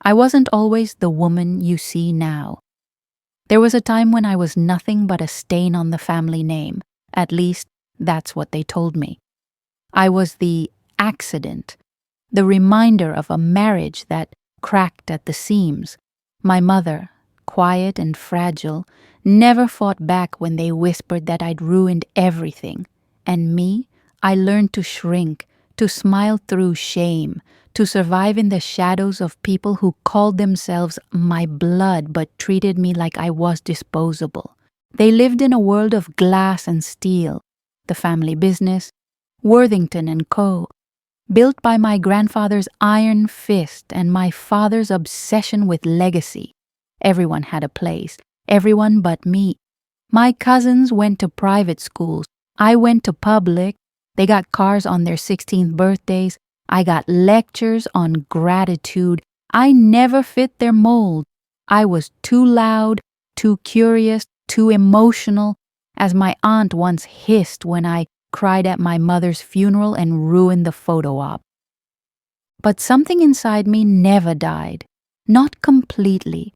I wasn't always the woman you see now. There was a time when I was nothing but a stain on the family name. At least, that's what they told me. I was the accident, the reminder of a marriage that cracked at the seams. My mother, quiet and fragile, never fought back when they whispered that I'd ruined everything. And me, I learned to shrink, to smile through shame, to survive in the shadows of people who called themselves my blood but treated me like I was disposable. They lived in a world of glass and steel, the family business, Worthington and Co., built by my grandfather's iron fist and my father's obsession with legacy. Everyone had a place, everyone but me. My cousins went to private schools. I went to public. They got cars on their 16th birthdays. I got lectures on gratitude. I never fit their mold. I was too loud, too curious, too emotional, as my aunt once hissed when I cried at my mother's funeral and ruined the photo op. But something inside me never died. Not completely.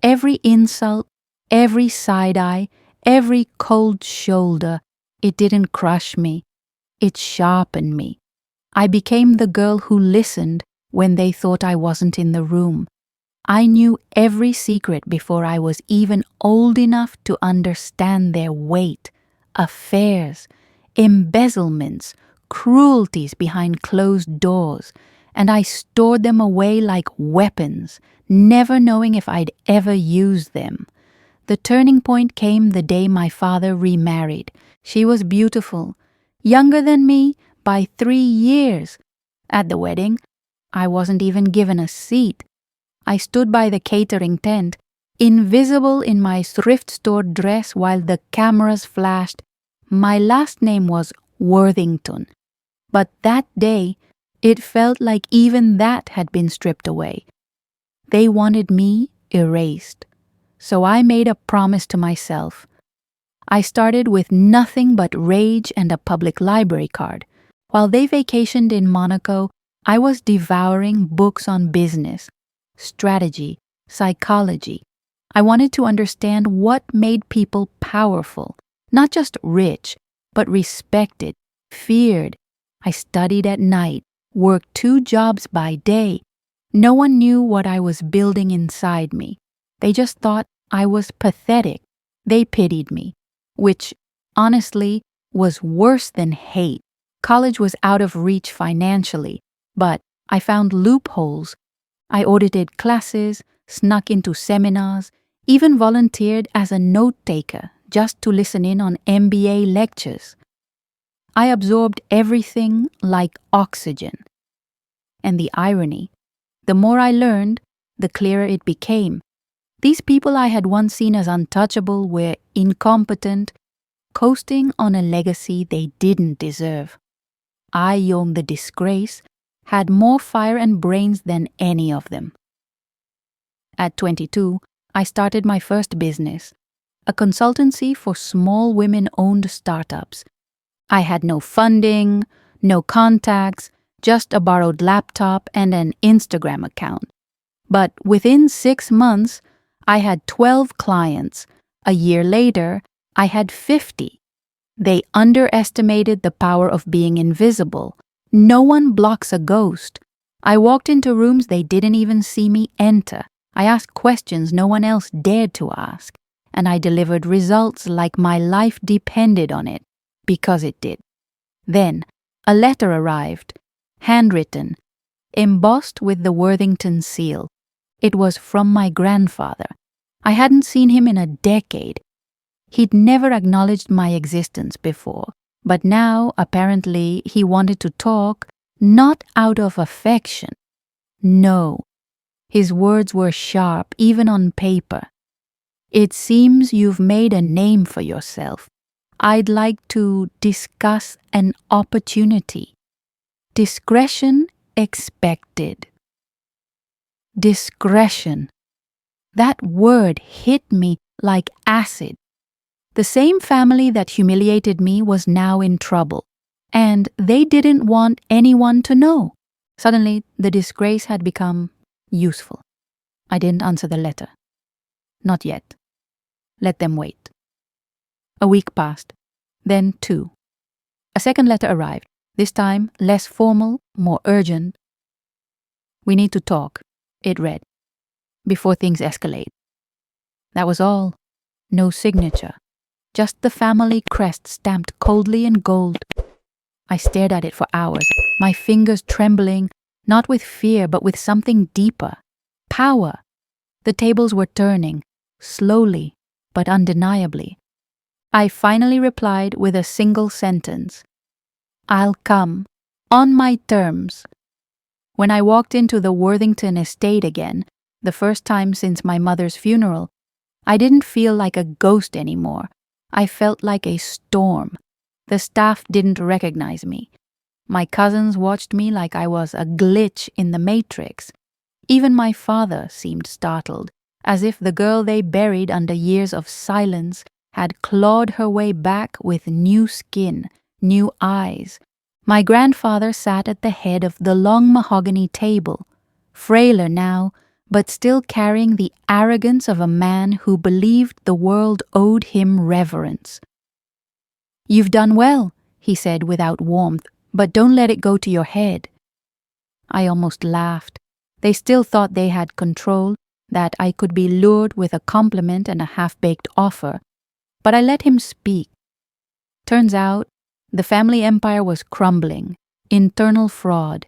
Every insult, every side eye, every cold shoulder, it didn't crush me. It sharpened me. I became the girl who listened when they thought I wasn't in the room. I knew every secret before I was even old enough to understand their weight, affairs, embezzlements, cruelties behind closed doors, and I stored them away like weapons, never knowing if I'd ever use them. The turning point came the day my father remarried. She was beautiful, younger than me by 3 years. At the wedding, I wasn't even given a seat. I stood by the catering tent, invisible in my thrift store dress while the cameras flashed. My last name was Worthington, but that day, it felt like even that had been stripped away. They wanted me erased, so I made a promise to myself. I started with nothing but rage and a public library card. While they vacationed in Monaco, I was devouring books on business, strategy, psychology. I wanted to understand what made people powerful, not just rich, but respected, feared. I studied at night, worked 2 jobs by day. No one knew what I was building inside me. They just thought I was pathetic. They pitied me, which, honestly, was worse than hate. College was out of reach financially, but I found loopholes. I audited classes, snuck into seminars, even volunteered as a note-taker just to listen in on MBA lectures. I absorbed everything like oxygen. And the irony, the more I learned, the clearer it became. These people I had once seen as untouchable were incompetent, coasting on a legacy they didn't deserve. I, young the Disgrace, had more fire and brains than any of them. At 22, I started my first business, a consultancy for small women-owned startups. I had no funding, no contacts, just a borrowed laptop and an Instagram account. But within 6 months, I had 12 clients. A year later, I had 50. They underestimated the power of being invisible. No one blocks a ghost. I walked into rooms they didn't even see me enter. I asked questions no one else dared to ask. And I delivered results like my life depended on it, because it did. Then, a letter arrived, handwritten, embossed with the Worthington seal. It was from my grandfather. I hadn't seen him in a decade. He'd never acknowledged my existence before, but now, apparently, he wanted to talk, not out of affection. No. His words were sharp, even on paper. It seems you've made a name for yourself. I'd like to discuss an opportunity. Discretion expected. Discretion. That word hit me like acid. The same family that humiliated me was now in trouble, and they didn't want anyone to know. Suddenly, the disgrace had become useful. I didn't answer the letter. Not yet. Let them wait. A week passed. Then 2. A second letter arrived, this time less formal, more urgent. We need to talk, it read, before things escalate. That was all. No signature. Just the family crest stamped coldly in gold. I stared at it for hours, my fingers trembling, not with fear but with something deeper. Power. The tables were turning, slowly but undeniably. I finally replied with a single sentence. I'll come, on my terms. When I walked into the Worthington estate again, the first time since my mother's funeral, I didn't feel like a ghost anymore. I felt like a storm. The staff didn't recognize me. My cousins watched me like I was a glitch in the Matrix. Even my father seemed startled, as if the girl they buried under years of silence had clawed her way back with new skin, new eyes. My grandfather sat at the head of the long mahogany table, frailer now, but still carrying the arrogance of a man who believed the world owed him reverence. You've done well, he said without warmth, but don't let it go to your head. I almost laughed. They still thought they had control, that I could be lured with a compliment and a half-baked offer. But I let him speak. Turns out, the family empire was crumbling, internal fraud,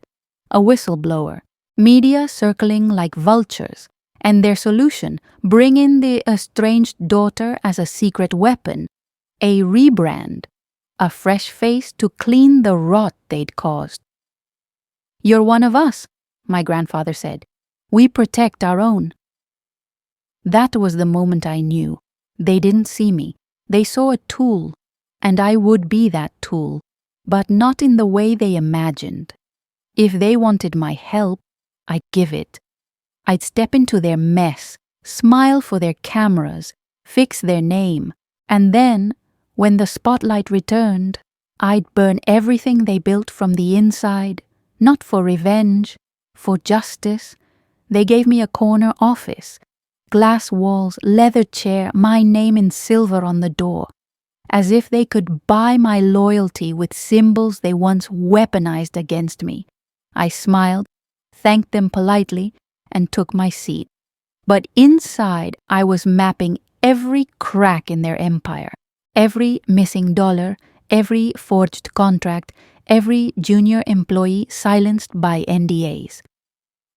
a whistleblower, media circling like vultures, and their solution, bring in the estranged daughter as a secret weapon, a rebrand, a fresh face to clean the rot they'd caused. You're one of us, my grandfather said. We protect our own. That was the moment I knew. They didn't see me. They saw a tool, and I would be that tool, but not in the way they imagined. If they wanted my help, I'd give it. I'd step into their mess, smile for their cameras, fix their name, and then, when the spotlight returned, I'd burn everything they built from the inside, not for revenge, for justice. They gave me a corner office, glass walls, leather chair, my name in silver on the door, as if they could buy my loyalty with symbols they once weaponized against me. I smiled, thanked them politely, and took my seat. But inside, I was mapping every crack in their empire, every missing dollar, every forged contract, every junior employee silenced by NDAs.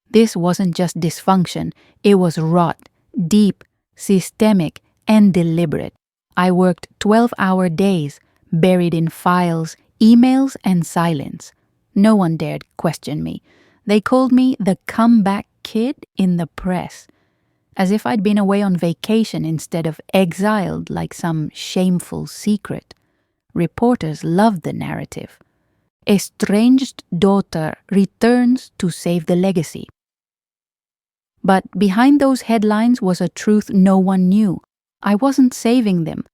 This wasn't just dysfunction, it was rot, deep, systemic, and deliberate. I worked 12-hour days, buried in files, emails, and silence. No one dared question me. They called me the comeback kid in the press, as if I'd been away on vacation instead of exiled like some shameful secret. Reporters loved the narrative. Estranged daughter returns to save the legacy. But behind those headlines was a truth no one knew. I wasn't saving them.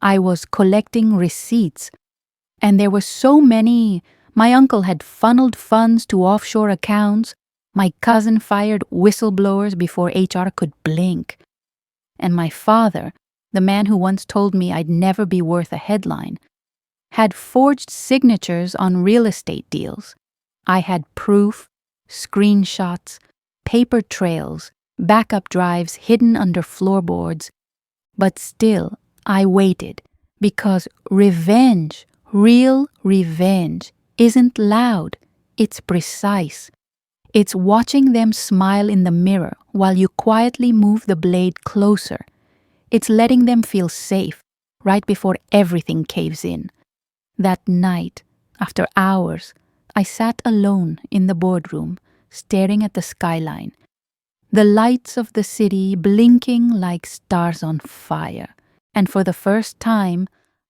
I was collecting receipts. And there were so many. My uncle had funneled funds to offshore accounts. My cousin fired whistleblowers before HR could blink. And my father, the man who once told me I'd never be worth a headline, had forged signatures on real estate deals. I had proof, screenshots, paper trails, backup drives hidden under floorboards. But still, I waited, because revenge, real revenge, isn't loud, it's precise. It's watching them smile in the mirror while you quietly move the blade closer. It's letting them feel safe right before everything caves in. That night, after hours, I sat alone in the boardroom, staring at the skyline, the lights of the city blinking like stars on fire. And for the first time,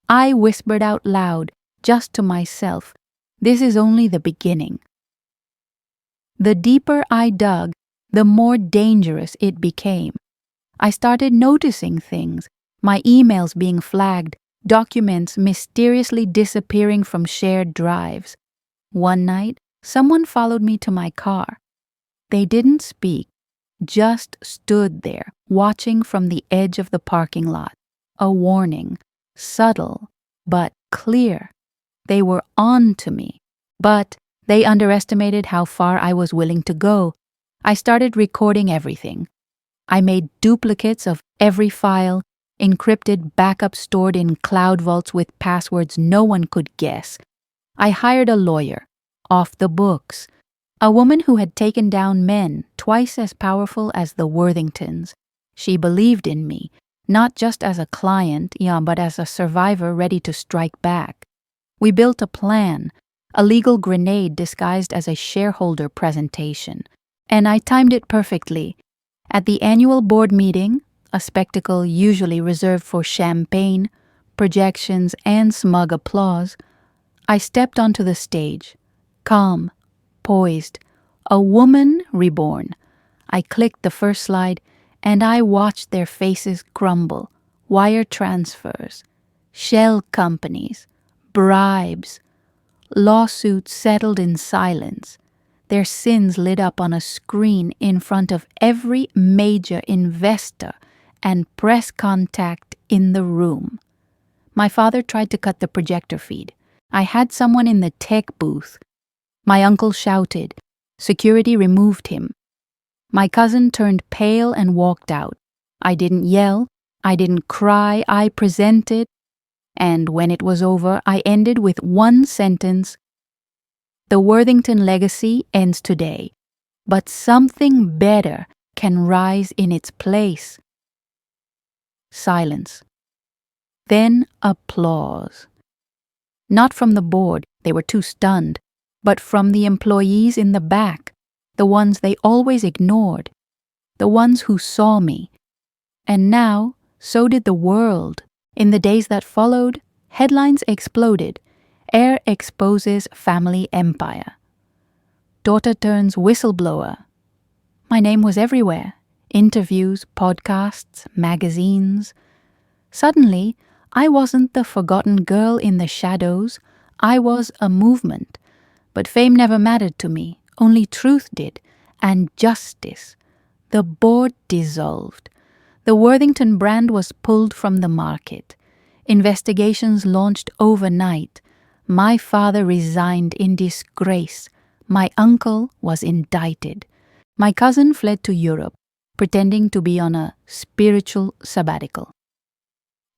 I whispered out loud, just to myself, this is only the beginning. The deeper I dug, the more dangerous it became. I started noticing things, my emails being flagged, documents mysteriously disappearing from shared drives. One night, someone followed me to my car. They didn't speak, just stood there, watching from the edge of the parking lot. A warning, subtle, but clear. They were on to me, but they underestimated how far I was willing to go. I started recording everything. I made duplicates of every file, encrypted backup stored in cloud vaults with passwords no one could guess. I hired a lawyer, off the books, a woman who had taken down men twice as powerful as the Worthingtons. She believed in me, not just as a client, but as a survivor ready to strike back. We built a plan, a legal grenade disguised as a shareholder presentation, and I timed it perfectly. At the annual board meeting, a spectacle usually reserved for champagne, projections, and smug applause, I stepped onto the stage, calm, poised, a woman reborn. I clicked the first slide, and I watched their faces crumble. Wire transfers, shell companies, bribes, lawsuits settled in silence. Their sins lit up on a screen in front of every major investor and press contact in the room. My father tried to cut the projector feed. I had someone in the tech booth. My uncle shouted. Security removed him. My cousin turned pale and walked out. I didn't yell. I didn't cry. I presented. And when it was over, I ended with one sentence. The Worthington legacy ends today, but something better can rise in its place. Silence. Then applause. Not from the board, they were too stunned, but from the employees in the back, the ones they always ignored, the ones who saw me. And now, so did the world. In the days that followed, headlines exploded. Heir exposes family empire. Daughter turns whistleblower. My name was everywhere. Interviews, podcasts, magazines. Suddenly, I wasn't the forgotten girl in the shadows. I was a movement. But fame never mattered to me. Only truth did. And justice. The board dissolved. The Worthington brand was pulled from the market. Investigations launched overnight. My father resigned in disgrace. My uncle was indicted. My cousin fled to Europe, pretending to be on a spiritual sabbatical.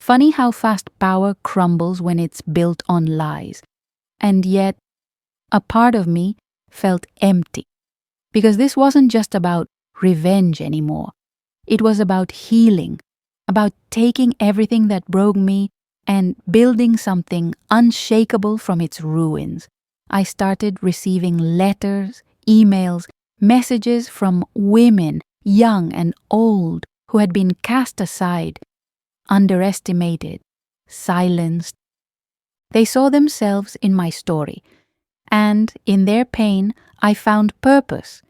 Funny how fast power crumbles when it's built on lies. And yet, a part of me felt empty. Because this wasn't just about revenge anymore. It was about healing, about taking everything that broke me and building something unshakable from its ruins. I started receiving letters, emails, messages from women, young and old, who had been cast aside, underestimated, silenced. They saw themselves in my story, and in their pain, I found purpose.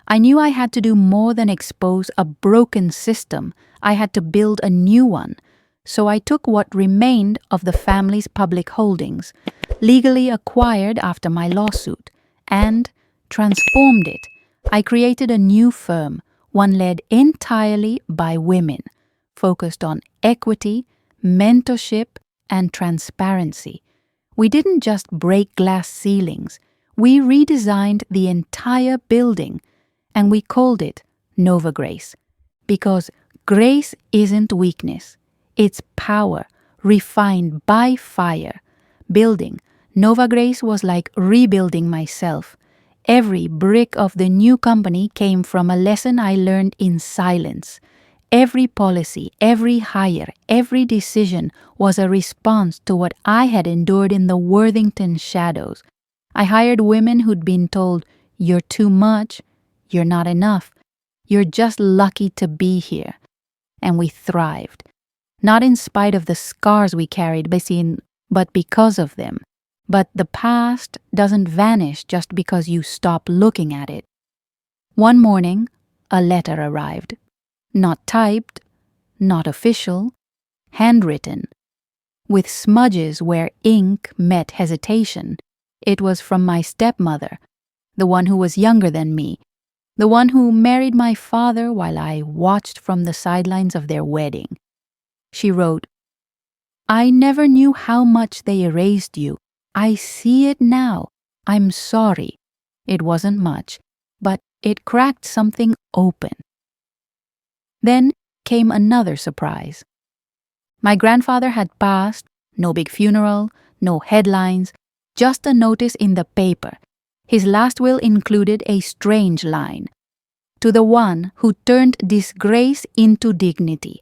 I knew I had to do more than expose a broken system. I had to build a new one. So I took what remained of the family's public holdings, legally acquired after my lawsuit, and transformed it. I created a new firm, one led entirely by women, focused on equity, mentorship, and transparency. We didn't just break glass ceilings. We redesigned the entire building, and we called it Nova Grace, because grace isn't weakness. It's power, refined by fire. Building Nova Grace was like rebuilding myself. Every brick of the new company came from a lesson I learned in silence. Every policy, every hire, every decision was a response to what I had endured in the Worthington shadows. I hired women who'd been told, "You're too much, you're not enough, you're just lucky to be here." And we thrived. Not in spite of the scars we carried, but because of them. But the past doesn't vanish just because you stop looking at it. One morning, a letter arrived. Not typed, not official, handwritten, with smudges where ink met hesitation. It was from my stepmother, the one who was younger than me, the one who married my father while I watched from the sidelines of their wedding. She wrote, "I never knew how much they erased you. I see it now. I'm sorry. It wasn't much, but it cracked something open." Then came another surprise. My grandfather had passed, no big funeral, no headlines, just a notice in the paper. His last will included a strange line. "To the one who turned disgrace into dignity,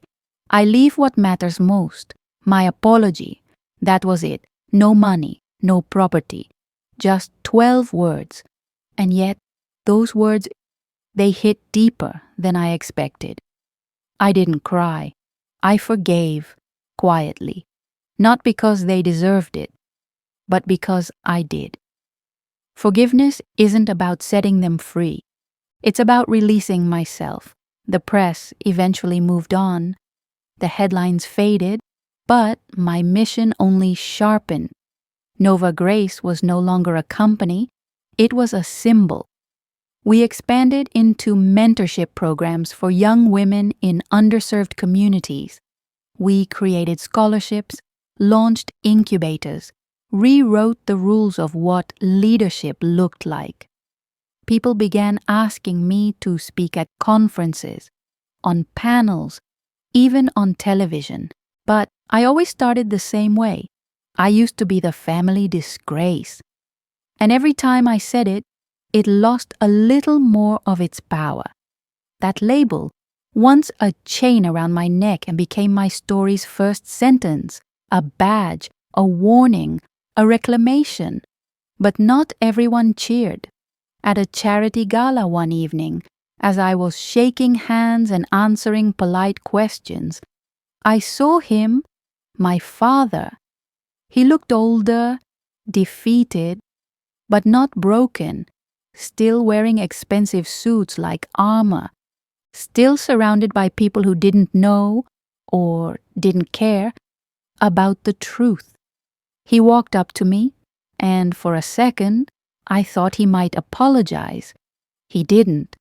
I leave what matters most, my apology." That was it. No money, no property. Just 12 words. And yet, those words, they hit deeper than I expected. I didn't cry. I forgave, quietly. Not because they deserved it, but because I did. Forgiveness isn't about setting them free. It's about releasing myself. The press eventually moved on. The headlines faded, but my mission only sharpened. Nova Grace was no longer a company, it was a symbol. We expanded into mentorship programs for young women in underserved communities. We created scholarships, launched incubators, rewrote the rules of what leadership looked like. People began asking me to speak at conferences, on panels, even on television. But I always started the same way. I used to be the family disgrace. And every time I said it, it lost a little more of its power. That label, once a chain around my neck, and became my story's first sentence, a badge, a warning, a reclamation. But not everyone cheered. At a charity gala one evening, as I was shaking hands and answering polite questions, I saw him, my father. He looked older, defeated, but not broken, still wearing expensive suits like armor, still surrounded by people who didn't know, or didn't care, about the truth. He walked up to me, and for a second, I thought he might apologize. He didn't.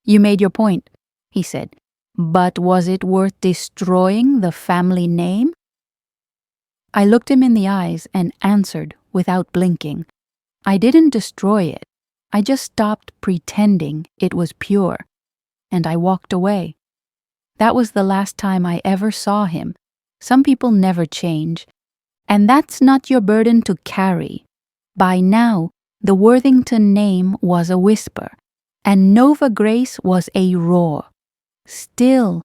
"You made your point," he said, "but was it worth destroying the family name?" I looked him in the eyes and answered without blinking. I didn't destroy it. I just stopped pretending it was pure, and I walked away. That was the last time I ever saw him. Some people never change, and that's not your burden to carry. By now, the Worthington name was a whisper, and Nova Grace was a roar. Still,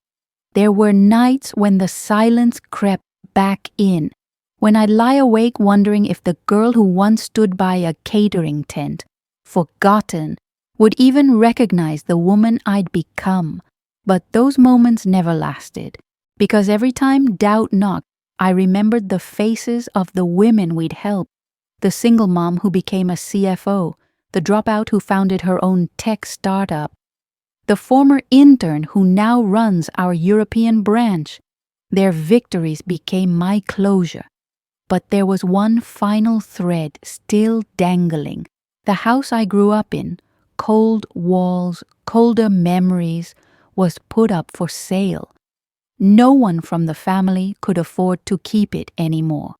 there were nights when the silence crept back in, when I'd lie awake wondering if the girl who once stood by a catering tent, forgotten, would even recognize the woman I'd become. But those moments never lasted, because every time doubt knocked, I remembered the faces of the women we'd helped. The single mom who became a CFO, the dropout who founded her own tech startup, the former intern who now runs our European branch. Their victories became my closure. But there was one final thread still dangling. The house I grew up in, cold walls, colder memories, was put up for sale. No one from the family could afford to keep it anymore.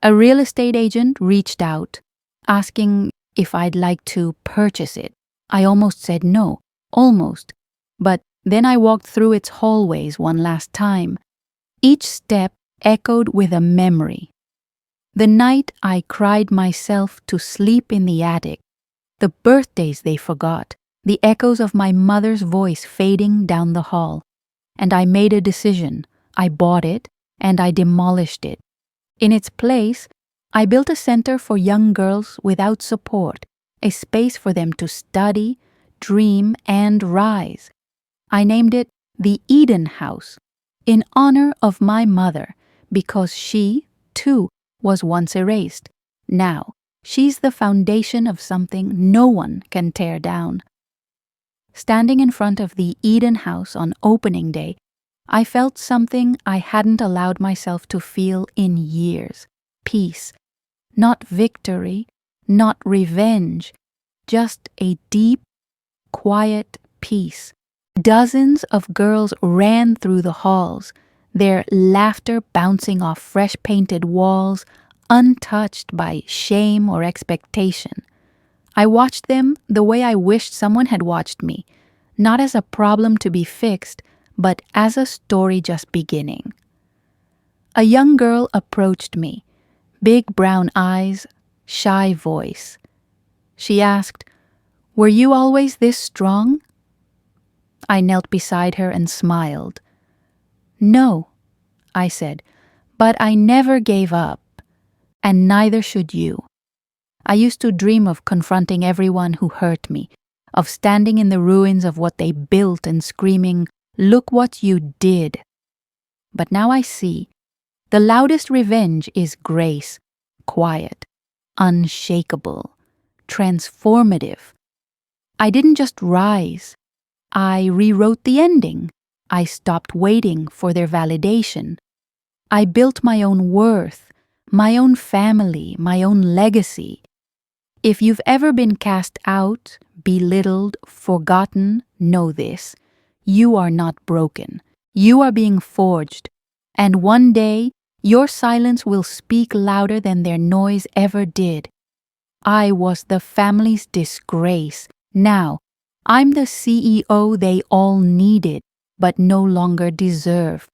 A real estate agent reached out, asking if I'd like to purchase it. I almost said no, almost. But then I walked through its hallways one last time. Each step echoed with a memory. The night I cried myself to sleep in the attic, the birthdays they forgot, the echoes of my mother's voice fading down the hall. And I made a decision. I bought it, and I demolished it. In its place, I built a center for young girls without support, a space for them to study, dream, and rise. I named it the Eden House, in honor of my mother, because she, too, was once erased. Now, she's the foundation of something no one can tear down. Standing in front of the Eden House on opening day, I felt something I hadn't allowed myself to feel in years. Peace. Not victory, not revenge, just a deep, quiet peace. Dozens of girls ran through the halls, their laughter bouncing off fresh painted walls, untouched by shame or expectation. I watched them the way I wished someone had watched me, not as a problem to be fixed, but as a story just beginning. A young girl approached me, big brown eyes, shy voice. She asked, "Were you always this strong?" I knelt beside her and smiled. "No," I said, "but I never gave up, and neither should you. I used to dream of confronting everyone who hurt me, of standing in the ruins of what they built and screaming, 'Look what you did.' But now I see, the loudest revenge is grace, quiet, unshakable, transformative. I didn't just rise. I rewrote the ending. I stopped waiting for their validation. I built my own worth, my own family, my own legacy. If you've ever been cast out, belittled, forgotten, know this. You are not broken. You are being forged. And one day, your silence will speak louder than their noise ever did. I was the family's disgrace. Now, I'm the CEO they all needed, but no longer deserve.